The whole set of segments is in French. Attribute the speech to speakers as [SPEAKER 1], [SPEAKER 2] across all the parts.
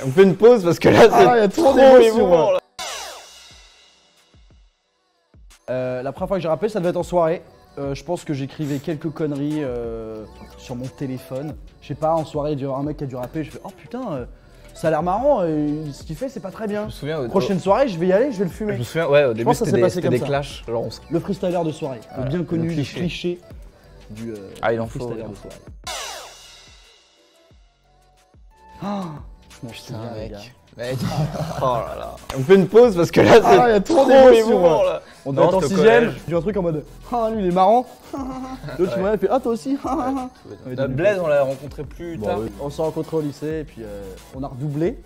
[SPEAKER 1] On fait une pause parce que là, c'est
[SPEAKER 2] y a trop
[SPEAKER 1] d'émotions.
[SPEAKER 2] La première fois que j'ai rappé, ça devait être en soirée. Je pense que j'écrivais quelques conneries sur mon téléphone. Je sais pas, en soirée, il y a un mec qui a dû rapper, je fais oh putain, ça a l'air marrant, ce qu'il fait c'est pas très bien.
[SPEAKER 3] Je me souviens.
[SPEAKER 2] Prochaine soirée, je vais y aller, je vais le fumer.
[SPEAKER 3] Je me souviens, ouais, au début c'était des
[SPEAKER 2] ça.
[SPEAKER 3] clashs. Genre
[SPEAKER 2] Le freestyler de soirée, le bien connu,
[SPEAKER 3] le
[SPEAKER 2] le
[SPEAKER 3] cliché.
[SPEAKER 2] cliché du
[SPEAKER 3] il en faut.
[SPEAKER 2] freestyler de soirée. Oh, je m'en
[SPEAKER 3] Putain,
[SPEAKER 2] souviens, les gars.
[SPEAKER 3] mec. Oh là là.
[SPEAKER 1] On fait une pause parce que là, c'est
[SPEAKER 2] Ah, il y a trop d'émotions.
[SPEAKER 3] émouvant, là.
[SPEAKER 2] On doit être en
[SPEAKER 3] c'était au
[SPEAKER 2] 6ème,
[SPEAKER 3] collège.
[SPEAKER 2] j'ai un truc en mode ah lui il est marrant. L'autre il me regarde, il fait ah toi aussi.
[SPEAKER 3] Notre Blaise, on l'a rencontré plus tard.
[SPEAKER 2] On s'est rencontrés au lycée et puis on a redoublé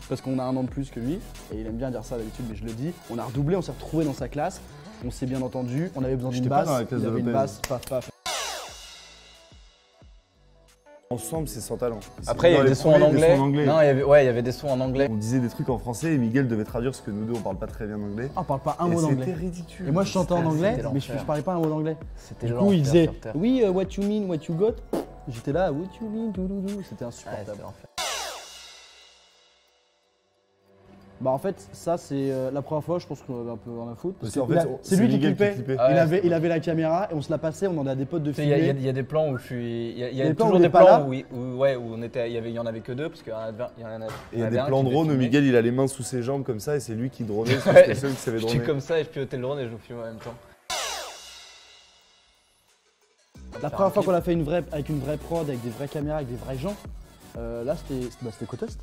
[SPEAKER 2] parce qu'on a un an de plus que lui et il aime bien dire ça d'habitude mais je le dis. On a redoublé, on s'est retrouvés dans sa classe, on s'est bien entendu, on avait besoin d'une
[SPEAKER 4] J'étais pas
[SPEAKER 2] basse,
[SPEAKER 4] dans la classe
[SPEAKER 2] il y
[SPEAKER 4] de
[SPEAKER 2] avait une
[SPEAKER 4] Lopez.
[SPEAKER 2] basse, paf paf.
[SPEAKER 4] Ensemble, c'est sans talent.
[SPEAKER 3] Après, il y
[SPEAKER 4] Dans
[SPEAKER 3] avait
[SPEAKER 4] les
[SPEAKER 3] des sons en
[SPEAKER 4] premiers,
[SPEAKER 3] anglais.
[SPEAKER 4] des sons en anglais.
[SPEAKER 3] Non, il y avait des sons en anglais.
[SPEAKER 4] On disait des trucs en français et Miguel devait traduire parce que nous deux on parle pas très bien anglais.
[SPEAKER 2] Ah, on parle pas un
[SPEAKER 4] Et
[SPEAKER 2] mot
[SPEAKER 4] c'était
[SPEAKER 2] d'anglais.
[SPEAKER 4] ridicule.
[SPEAKER 2] Et moi je chantais en anglais
[SPEAKER 3] c'était
[SPEAKER 2] mais je
[SPEAKER 3] l'enfer.
[SPEAKER 2] parlais pas un mot d'anglais.
[SPEAKER 3] C'était
[SPEAKER 2] Du coup
[SPEAKER 3] l'enfer
[SPEAKER 2] il disait
[SPEAKER 3] sur Terre.
[SPEAKER 2] oui what you mean, what you got. J'étais là what you mean, doudoudou, c'était
[SPEAKER 3] Ouais,
[SPEAKER 2] insupportable.
[SPEAKER 3] c'était l'enfer.
[SPEAKER 2] Bah en fait ça c'est la première fois je pense qu'on avait un peu rien à foutre.
[SPEAKER 4] Parce qu'en
[SPEAKER 2] Il a-
[SPEAKER 4] fait,
[SPEAKER 2] c'est lui qui
[SPEAKER 4] Miguel
[SPEAKER 2] clippait.
[SPEAKER 3] Ah ouais,
[SPEAKER 2] Il avait la caméra et on se la passait, on en a des potes de
[SPEAKER 3] Tu sais, il
[SPEAKER 2] filmer.
[SPEAKER 3] y a des plans où je suis. Il y
[SPEAKER 2] Des
[SPEAKER 3] a
[SPEAKER 2] plans où
[SPEAKER 3] toujours
[SPEAKER 2] il est
[SPEAKER 3] des
[SPEAKER 2] pas là.
[SPEAKER 3] plans où on était. Il y en avait que deux parce qu'il y en avait
[SPEAKER 4] Et il y a
[SPEAKER 3] avait
[SPEAKER 4] des
[SPEAKER 3] un
[SPEAKER 4] plans
[SPEAKER 3] qui
[SPEAKER 4] de
[SPEAKER 3] devait
[SPEAKER 4] drone où
[SPEAKER 3] filmer.
[SPEAKER 4] Miguel il a les mains sous ses jambes comme ça et c'est lui qui dronait, parce que
[SPEAKER 3] Ouais.
[SPEAKER 4] c'était le seul qui savait
[SPEAKER 3] Je suis
[SPEAKER 4] droner.
[SPEAKER 3] comme ça et je pilotais le drone et je vous filme en même temps.
[SPEAKER 2] La première fois qu'on a fait avec une vraie prod, avec des vraies caméras, avec des vrais gens, là c'était Côte Est.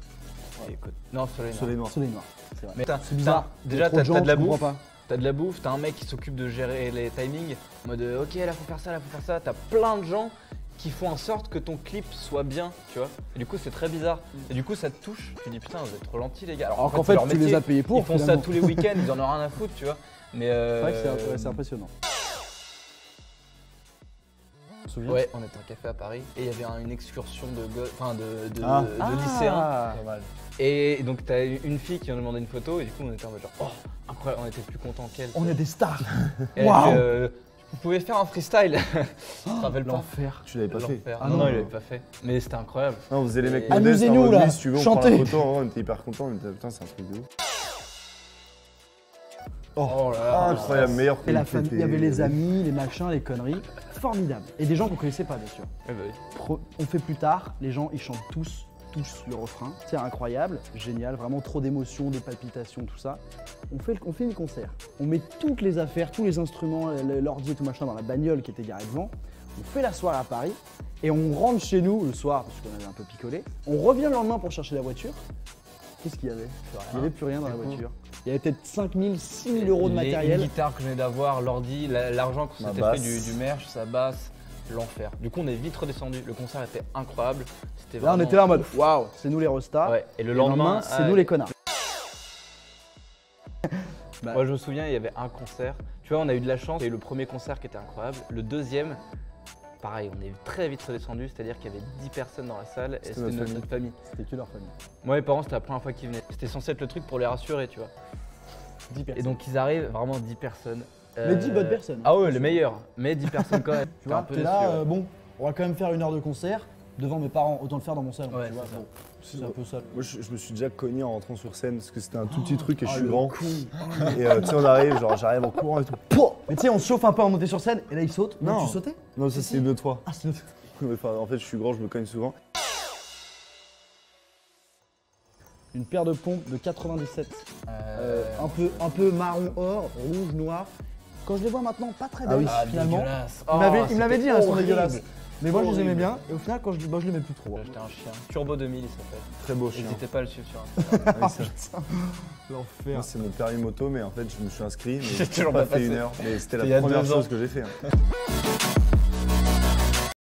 [SPEAKER 3] Ouais, écoute. Non, Soleil Noir.
[SPEAKER 4] Soleil noir.
[SPEAKER 2] Soleil Noir, c'est vrai.
[SPEAKER 3] Mais
[SPEAKER 2] C'est bizarre.
[SPEAKER 3] Déjà,
[SPEAKER 2] Il y a trop
[SPEAKER 3] t'as
[SPEAKER 2] de
[SPEAKER 3] de la
[SPEAKER 2] gens, je
[SPEAKER 3] bouffe.
[SPEAKER 2] comprends pas.
[SPEAKER 3] T'as de la bouffe, t'as un mec qui s'occupe de gérer les timings. En mode ok, là faut faire ça, là faut faire ça. T'as plein de gens qui font en sorte que ton clip soit bien, tu vois. Et du coup, c'est très bizarre. Et du coup, ça te touche. Tu dis putain, vous êtes trop gentils, les gars.
[SPEAKER 2] Alors qu'en
[SPEAKER 3] c'est
[SPEAKER 2] fait
[SPEAKER 3] leur
[SPEAKER 2] tu les
[SPEAKER 3] métier.
[SPEAKER 2] as payés pour.
[SPEAKER 3] Ils font ça
[SPEAKER 2] finalement.
[SPEAKER 3] tous les week-ends, ils en ont rien à foutre, tu vois. Mais
[SPEAKER 2] C'est vrai que c'est impressionnant. Tu te souviens?
[SPEAKER 3] Ouais, on était à un café à Paris et il y avait une excursion de
[SPEAKER 2] Ah.
[SPEAKER 3] lycéens. Et donc t'as une fille qui nous demandait une photo et du coup on était en mode genre oh incroyable, on était plus contents qu'elle.
[SPEAKER 2] On est des stars.
[SPEAKER 3] Et elle
[SPEAKER 2] Waouh.
[SPEAKER 3] fait, vous pouvez faire un freestyle. Je te rappelle pas.
[SPEAKER 2] L'enfer.
[SPEAKER 4] Tu l'avais pas fait.
[SPEAKER 3] L'enfer.
[SPEAKER 2] Ah
[SPEAKER 3] non,
[SPEAKER 2] non.
[SPEAKER 3] il l'avait pas fait. Mais c'était incroyable.
[SPEAKER 4] Non, vous faisait les mecs
[SPEAKER 3] Et-
[SPEAKER 4] modestes.
[SPEAKER 2] Amusez-nous,
[SPEAKER 4] en mode,
[SPEAKER 2] là.
[SPEAKER 4] oui, si tu veux, on
[SPEAKER 2] Chantez.
[SPEAKER 4] prend la photo, on était hyper contents, on était putain, c'est un truc de ouf.
[SPEAKER 3] Oh là là.
[SPEAKER 4] Incroyable, meilleur
[SPEAKER 2] Et la
[SPEAKER 4] que
[SPEAKER 2] famille, il y avait les amis, les machins, les conneries. Formidable. Et des gens qu'on connaissait pas bien sûr.
[SPEAKER 3] Ouais, bah oui.
[SPEAKER 2] On fait plus tard, les gens ils chantent tous le refrain. C'est incroyable, génial, vraiment trop d'émotions, de palpitations, tout ça. On fait le concert. On met toutes les affaires, tous les instruments, l'ordi et tout machin dans la bagnole qui était garée devant. On fait la soirée à Paris et on rentre chez nous le soir parce qu'on avait un peu picolé. On revient le lendemain pour chercher la voiture. Qu'est-ce qu'il y avait? Il n'y avait plus rien dans la voiture. Il y avait peut-être 5 000, 6 000 euros de matériel.
[SPEAKER 3] Une guitare que je venais d'avoir, l'ordi, l'argent qu'on
[SPEAKER 4] Ma
[SPEAKER 3] s'était
[SPEAKER 4] basse.
[SPEAKER 3] fait du merch, sa basse, l'enfer. Du coup on est vite redescendu. Le concert était incroyable. C'était
[SPEAKER 2] Là on
[SPEAKER 3] vraiment
[SPEAKER 2] était là en mode
[SPEAKER 3] ouf.
[SPEAKER 2] waouh, c'est nous les rostas.
[SPEAKER 3] Ouais. Et le
[SPEAKER 2] Et
[SPEAKER 3] lendemain,
[SPEAKER 2] c'est nous les connards. Bah,
[SPEAKER 3] Moi je me souviens, il y avait un concert. Tu vois, on a eu de la chance. Il y a eu le premier concert qui était incroyable. Le deuxième, pareil, on est très vite redescendu. C'est-à-dire qu'il y avait 10 personnes dans la salle et c'était notre famille.
[SPEAKER 2] C'était que leur famille.
[SPEAKER 3] Moi, mes parents, c'était la première fois qu'ils venaient. C'était censé être le truc pour les rassurer, tu vois.
[SPEAKER 2] 10 personnes.
[SPEAKER 3] Et donc ils arrivent, vraiment 10 personnes.
[SPEAKER 2] Mais 10 bonnes personnes.
[SPEAKER 3] Ah ouais, les meilleurs. Mais 10 personnes quand même.
[SPEAKER 2] Tu vois, t'es là, bon, on va quand même faire 1 heure de concert devant mes parents, autant le faire dans mon salon.
[SPEAKER 3] Ouais,
[SPEAKER 2] tu vois,
[SPEAKER 3] c'est ça.
[SPEAKER 2] bon, c'est un peu ça.
[SPEAKER 4] Moi, je me suis déjà cogné en rentrant sur scène parce que c'était un tout petit truc et je
[SPEAKER 2] Ah,
[SPEAKER 4] suis
[SPEAKER 2] le
[SPEAKER 4] grand.
[SPEAKER 2] con.
[SPEAKER 4] Et tu sais, on arrive, genre j'arrive en courant et tout. Pouah.
[SPEAKER 2] Mais tu sais, on se chauffe un peu à monter sur scène et là il saute.
[SPEAKER 4] Non.
[SPEAKER 2] Tu sautais?
[SPEAKER 4] Non, ça c'est une autre fois.
[SPEAKER 2] Ah, c'est notre.
[SPEAKER 4] Enfin, en fait, je suis grand, je me cogne souvent.
[SPEAKER 2] Une paire de pompes de 97. Un peu marron or, rouge, noir. Quand je les vois maintenant, pas très belles
[SPEAKER 4] oui.
[SPEAKER 2] finalement.
[SPEAKER 3] dégueulasse.
[SPEAKER 2] Il me l'avait dit, hein, elles sont
[SPEAKER 3] horrible.
[SPEAKER 2] dégueulasses. Mais moi je les aimais
[SPEAKER 3] Horrible.
[SPEAKER 2] bien et au final, quand je les mets plus trop.
[SPEAKER 3] J'ai acheté un chien. Turbo 2000, il s'appelle.
[SPEAKER 4] Très beau chien.
[SPEAKER 3] N'hésitez pas à le suivre sur Instagram.
[SPEAKER 4] Ah oui, ça.
[SPEAKER 2] L'enfer.
[SPEAKER 4] Moi, c'est mon permis moto, mais en fait, je me suis inscrit, mais
[SPEAKER 3] J'ai
[SPEAKER 4] j'ai
[SPEAKER 3] toujours
[SPEAKER 4] pas
[SPEAKER 3] pas
[SPEAKER 4] fait
[SPEAKER 3] passé.
[SPEAKER 4] 1 heure. Mais c'était
[SPEAKER 3] C'était il y a
[SPEAKER 4] la première
[SPEAKER 3] 2 ans.
[SPEAKER 4] chose que j'ai fait. Hein.